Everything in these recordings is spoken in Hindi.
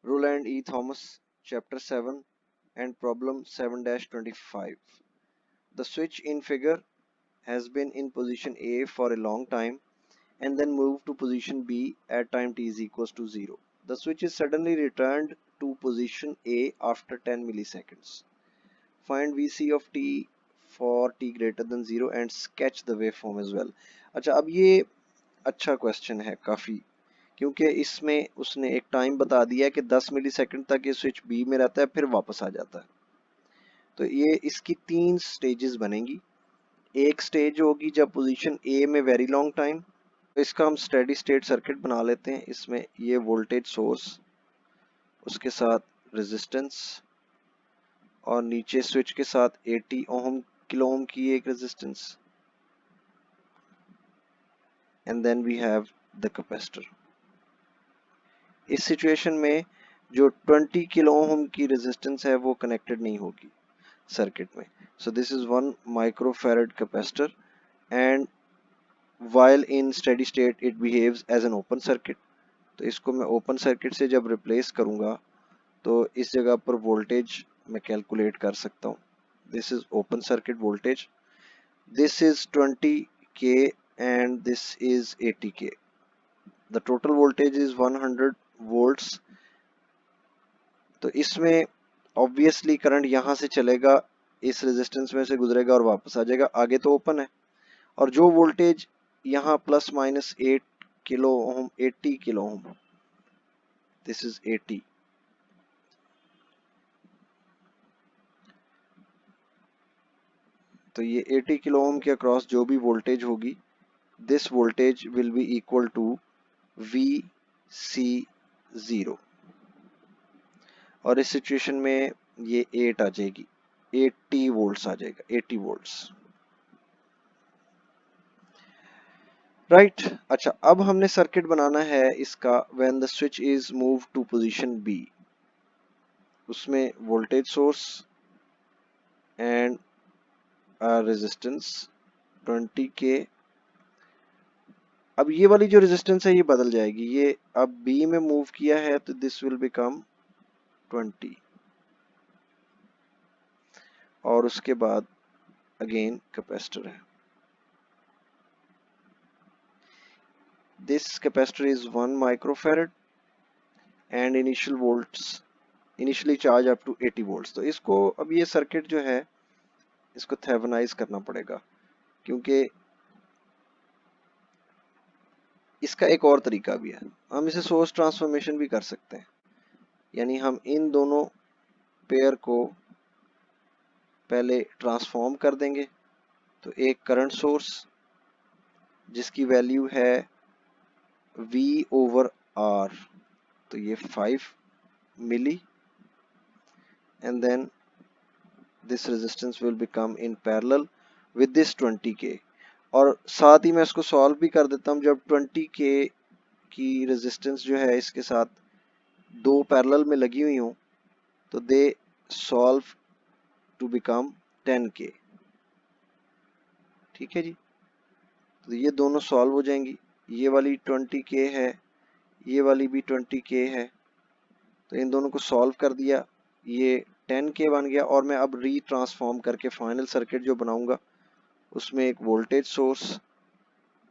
Roland E. Thomas, Chapter 7 and Problem 7-25. The switch in figure has been in position A for a long time and then moved to position B at time t is equals to 0. The switch is suddenly returned to position A after 10 milliseconds. Find Vc of t for t greater than 0 and sketch the waveform as well. अच्छा, अब ये अच्छा क्वेश्चन है काफ़ी, क्योंकि इसमें उसने एक टाइम बता दिया है कि 10 मिलीसेकंड तक ये स्विच बी में रहता है, फिर वापस आ जाता है। तो ये इसकी 3 स्टेजेस बनेंगी। एक स्टेज होगी जब पोजीशन ए में वेरी लॉन्ग टाइम, तो इसका हम स्टेडी स्टेट सर्किट बना लेते हैं। इसमें ये वोल्टेज सोर्स, उसके साथ रेजिस्टेंस और नीचे स्विच के साथ 80 ओम किलो ओम की एक resistance, and then we have the capacitor. इस सिचुएशन में जो 20 किलो ओम की रेजिस्टेंस है वो कनेक्टेड नहीं होगी सर्किट में। So this is 1 microfarad capacitor and while in steady state it behaves as an open circuit। तो इसको मैं ओपन सर्किट से जब रिप्लेस करूंगा तो इस जगह पर वोल्टेज मैं कैलकुलेट कर सकता हूँ। This is open circuit voltage, this is 20k and this is 80k। The total voltage is 100 volts. तो इसमें ऑब्वियसली करंट यहाँ से चलेगा, इस रेजिस्टेंस में से गुजरेगा और वापस आ जाएगा। आगे तो ओपन है, और जो वोल्टेज यहाँ plus minus 8 kilo ohm, 80 kilo ohm, this is 80। तो ये 80 किलो ओम के अक्रॉस जो भी वोल्टेज होगी, this voltage will be equal to VC0, और इस सिचुएशन में ये 8 आ जाएगी, 80 वोल्ट्स आ जाएगा, 80 वोल्ट्स, राइट। अच्छा, अब हमने सर्किट बनाना है इसका when the switch is move to position B. उसमें voltage source and resistance 20k। अब ये वाली जो रेजिस्टेंस है ये बदल जाएगी, ये अब बी में मूव किया है तो दिस विल बिकम 20, और उसके बाद अगेन कैपेसिटर है। This capacitor is 1 microfarad and initial volts, initially charge up to 80 volts. तो इसको अब ये सर्किट जो है इसको थेवेनाइज करना पड़ेगा, क्योंकि इसका एक और तरीका भी है, हम इसे सोर्स ट्रांसफॉर्मेशन भी कर सकते हैं। यानी हम इन दोनों पेयर को पहले ट्रांसफॉर्म कर देंगे। तो एक करंट सोर्स जिसकी वैल्यू है V ओवर R, तो ये 5 milli, and then this resistance will become in parallel with this 20k। और साथ ही मैं इसको सॉल्व भी कर देता हूँ। जब 20k की रेजिस्टेंस जो है इसके साथ दो पैरेलल में लगी हुई हूँ तो they solve to become 10k। ठीक है जी, तो ये दोनों सॉल्व हो जाएंगी। ये वाली 20k है, ये वाली भी 20k है, तो इन दोनों को सॉल्व कर दिया, ये 10k बन गया। और मैं अब री ट्रांसफॉर्म करके फाइनल सर्किट जो बनाऊंगा उसमें एक voltage source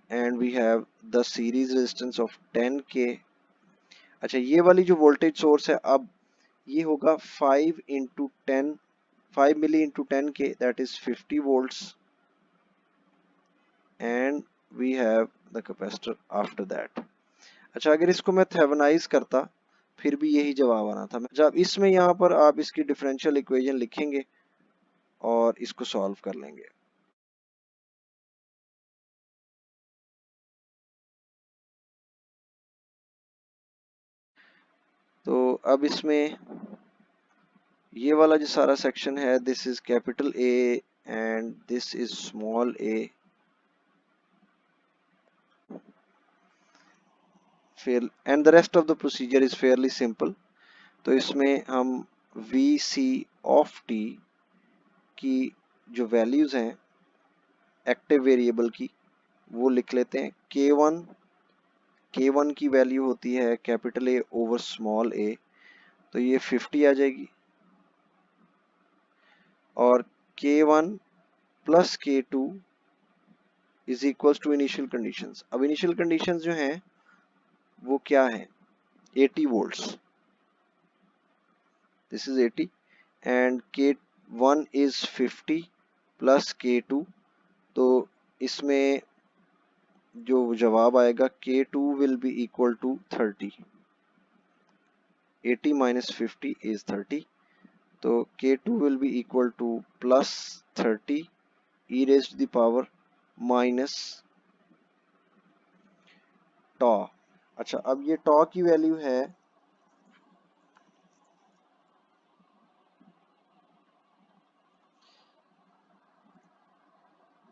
and we have the series resistance of 10k। अच्छा, ये वाली जो वोल्टेज सोर्स है अब ये होगा 5 into 10, 5 milli into 10k, that is 50 volts, and we have the capacitor after that. अच्छा, अगर इसको मैं थेवेनाइज करता फिर भी यही जवाब आना था। जब इसमें यहाँ पर आप इसकी डिफरेंशियल इक्वेशन लिखेंगे और इसको सॉल्व कर लेंगे। तो अब इसमें ये वाला जो सारा सेक्शन है, this is capital A and this is small A. फिर and the rest of the procedure is fairly simple. तो इसमें हम VC ऑफ टी की जो वैल्यूज हैं एक्टिव वेरिएबल की वो लिख लेते हैं। K1 की वैल्यू होती है capital A over small A, तो ये 50 आ जाएगी, और K1 plus K2 is equal to initial conditions. अब इनिशियल कंडीशंस जो हैं वो क्या है, 80 volts, this is 80, and K1 is 50 plus K2, तो इसमें जो जवाब आएगा K2 will be equal to 30, 80 minus 50 is 30, तो K2 will be equal to plus 30 e raised to the power minus टॉ। अच्छा, अब ये टॉ की वैल्यू है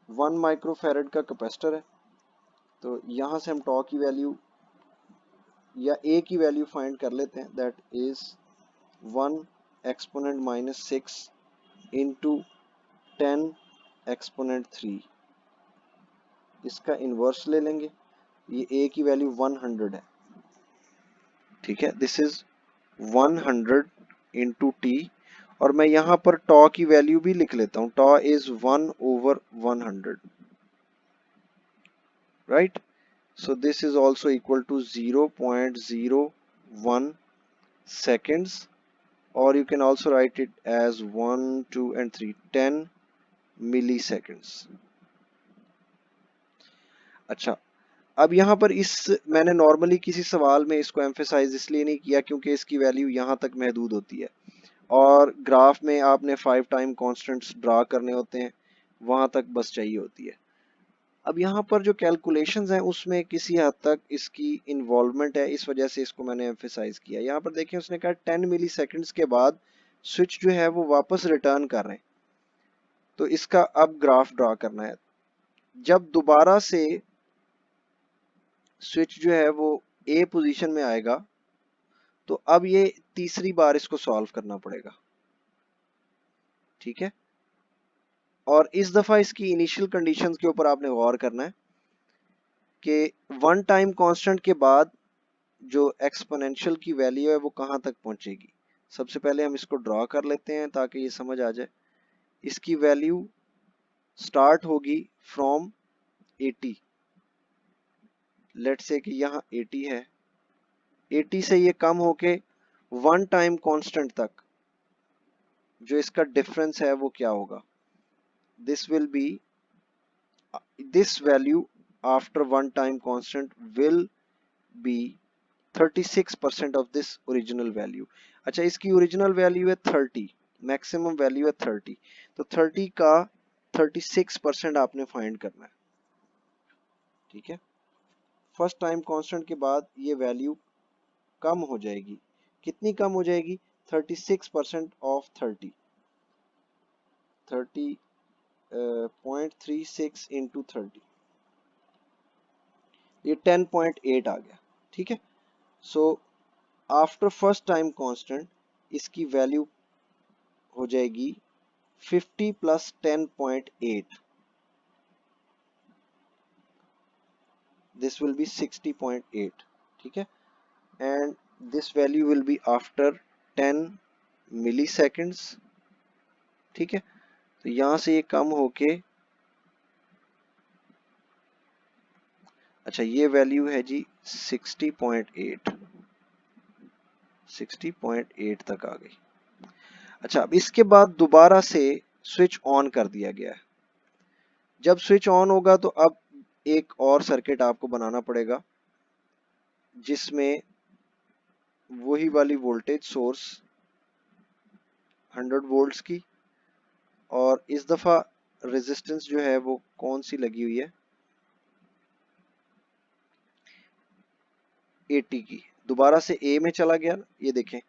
1 माइक्रोफैरड का कैपेसिटर है, तो यहाँ से हम टॉ की वैल्यू या ए की वैल्यू फाइंड कर लेते हैं, that is 1 exponent minus 6 into 10 exponent 3, इसका इन्वर्स ले लेंगे, ये ए की वैल्यू 100 है, ठीक है, दिस इज 100 इंटू टी, और मैं यहाँ पर टॉ की वैल्यू भी लिख लेता हूँ, टॉ is 1/100, right, so this is also equal to 0.01 seconds, or you can also write it as 1 2 and 3 10 milliseconds। अच्छा, अब यहाँ पर इस मैंने नॉर्मली किसी सवाल में इसको एम्फेसाइज इसलिए नहीं किया क्योंकि इसकी वैल्यू यहाँ तक महदूद होती है, और ग्राफ में आपने 5 टाइम कॉन्स्टेंट्स ड्रा करने होते हैं, वहां तक बस चाहिए होती है। अब यहाँ पर जो कैलकुलेशंस हैं उसमें किसी हद तक इसकी इन्वॉल्वमेंट है, इस वजह से इसको मैंने एम्फेसाइज किया। यहाँ पर देखें उसने कहा 10 मिली सेकेंड्स के बाद स्विच जो है वो वापस रिटर्न कर रहे हैं, तो इसका अब ग्राफ ड्रा करना है। जब दोबारा से स्विच जो है वो ए पोजीशन में आएगा, तो अब ये तीसरी बार इसको सॉल्व करना पड़ेगा, ठीक है, और इस दफा इसकी इनिशियल कंडीशंस के ऊपर आपने गौर करना है कि 1 टाइम कांस्टेंट के बाद जो एक्सपोनेंशियल की वैल्यू है वो कहां तक पहुंचेगी। सबसे पहले हम इसको ड्रॉ कर लेते हैं ताकि ये समझ आ जाए। इसकी वैल्यू स्टार्ट होगी फ्रॉम 80, लेट्स से कि यहाँ 80 है, 80 से ये कम होके 1 टाइम कांस्टेंट तक जो इसका डिफरेंस है वो क्या होगा, this will B, this value after 1 time constant will be 36% of this original value. अच्छा, इसकी ओरिजिनल वैल्यू है 30, मैक्सिमम वैल्यू है 30, तो 30 का 36% आपने फाइंड करना है, ठीक है। फर्स्ट टाइम कांस्टेंट के बाद ये वैल्यू कम हो जाएगी, कितनी कम हो जाएगी, 36% ऑफ 30, 30.36 इंटू 30, ये 10.8 आ गया, ठीक है। So after first time constant इसकी वैल्यू हो जाएगी 50 प्लस 10.8, this will be 60.8, ठीक है, and this value will be after 10 milliseconds, ठीक है, तो यहां से ये कम होके, अच्छा ये वैल्यू है जी 60.8, 60.8 तक आ गई। अच्छा, अब इसके बाद दोबारा से स्विच ऑन कर दिया गया है। जब स्विच ऑन होगा तो अब एक और सर्किट आपको बनाना पड़ेगा जिसमें वही वाली वोल्टेज सोर्स 100 वोल्ट्स की, और इस दफा रेजिस्टेंस जो है वो कौन सी लगी हुई है, 80 की, दोबारा से ए में चला गया, ये देखें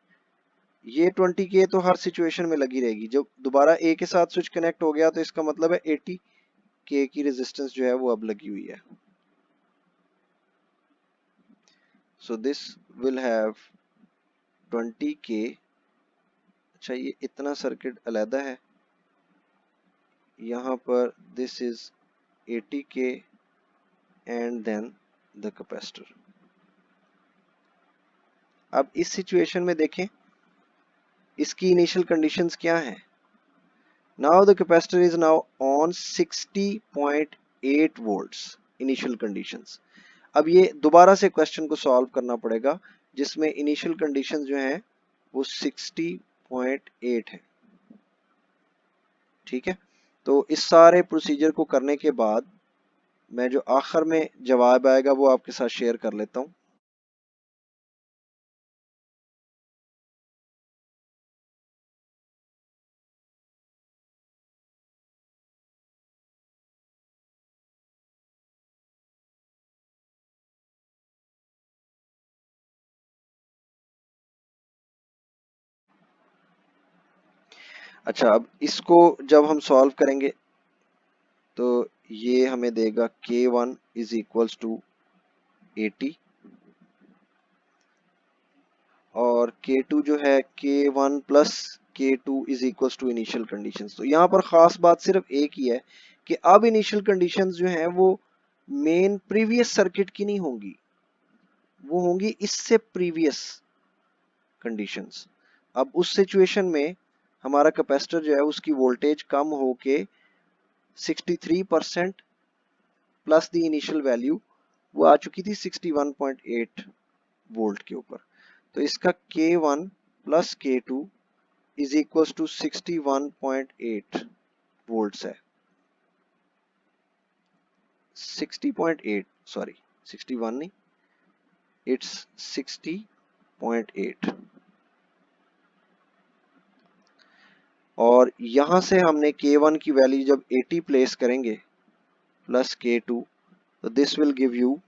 ये 20K तो हर सिचुएशन में लगी रहेगी, जब दोबारा ए के साथ स्विच कनेक्ट हो गया तो इसका मतलब है 80K की रेजिस्टेंस जो है वो अब लगी हुई है। So this will have 20K। अच्छा, ये इतना सर्किट अलहदा है, यहाँ पर this is 80K and then the capacitor. अब इस सिचुएशन में देखें इसकी इनिशियल कंडीशंस क्या है? Now the capacitor is now on 60.8 volts initial conditions. अब ये दोबारा से क्वेश्चन को सॉल्व करना पड़ेगा जिसमें इनिशियल कंडीशंस जो है वो 60.8 है। ठीक है, तो इस सारे प्रोसीजर को करने के बाद मैं जो आखिर में जवाब आएगा वो आपके साथ शेयर कर लेता हूँ। अच्छा, अब इसको जब हम सॉल्व करेंगे तो ये हमें देगा K1 इज इक्वल्स टू 80 और K2 जो है K1 plus K2 is equals to initial conditions. तो यहाँ पर खास बात सिर्फ एक ही है कि अब इनिशियल कंडीशंस जो है वो मेन प्रीवियस सर्किट की नहीं होंगी, वो होंगी इससे प्रीवियस कंडीशंस। अब उस सिचुएशन में हमारा कैपेसिटर जो है उसकी वोल्टेज कम होके 63% प्लस द इनिशियल वैल्यू वो आ चुकी थी 61.8 वोल्ट के ऊपर। तो इसका K1 plus K2 is equal to 61.8 volts है। 60.8, सॉरी 61 नहीं, इट्स 60.8। और यहां से हमने K1 की वैल्यू जब 80 प्लेस करेंगे प्लस K2, तो this will give you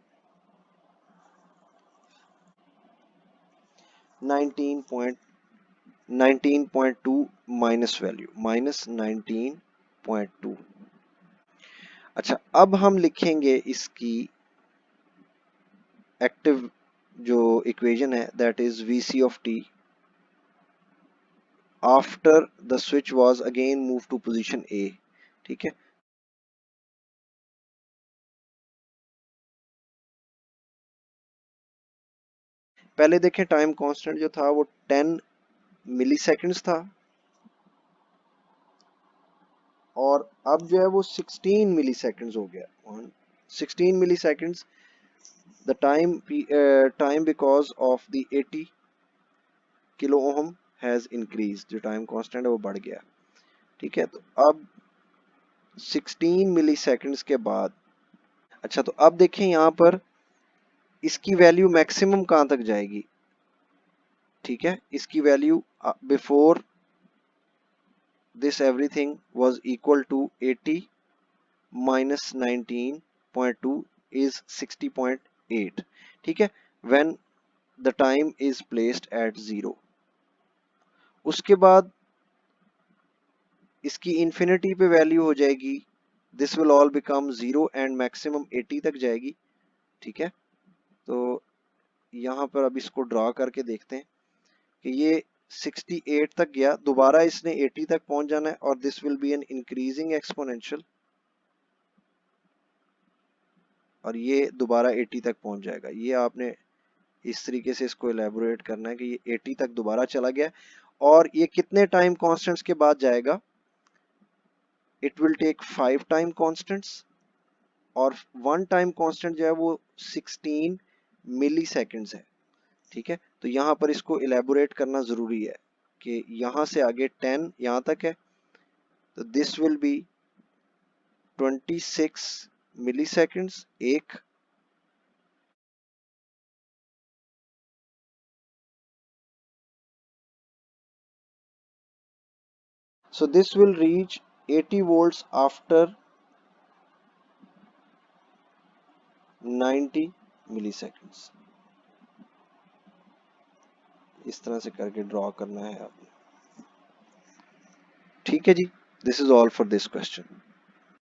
19.2 minus value, minus 19.2। अच्छा, अब हम लिखेंगे इसकी एक्टिव जो इक्वेशन है that is VC of t after the switch was again move to position A। ठीक है, पहले देखें टाइम कांस्टेंट जो था वो 10 मिली सेकेंड्स था और अब जो है वो 16 मिली सेकेंड्स हो गया। 16 milli seconds the time because of the 80 kilo ohm has increase, जो टाइम कांस्टेंट है वो बढ़ गया। ठीक है, तो अब 16 मिली सेकेंड्स के बाद, अच्छा तो अब देखें यहाँ पर इसकी वैल्यू मैक्सिमम कहाँ तक जाएगी। ठीक है, इसकी value before this everything was equal to 80 minus 19.2 is 60.8। ठीक है, when the time is placed at 0। उसके बाद इसकी इंफिनिटी पे वैल्यू हो जाएगी, this will all become 0 and maximum 80 तक जाएगी। ठीक है, तो यहाँ पर अब इसको ड्रॉ करके देखते हैं कि ये 68 तक गया, दोबारा इसने 80 तक पहुंच जाना है और this will B an increasing exponential और ये दोबारा 80 तक पहुंच जाएगा। ये आपने इस तरीके से इसको एलेबोरेट करना है कि ये 80 तक दोबारा चला गया और ये कितने टाइम कांस्टेंट्स के बाद जाएगा। It will take 5 time constants और 1 टाइम कांस्टेंट जो है वो 16 मिली सेकेंड्स है। ठीक है, तो यहाँ पर इसको एलेबोरेट करना जरूरी है कि यहाँ से आगे 10 यहाँ तक है, तो this will be 26 milliseconds एक, so this will reach 80 volts after 90 milliseconds। इस तरह से करके ड्रॉ करना है आपने। ठीक है जी, this is all for this question.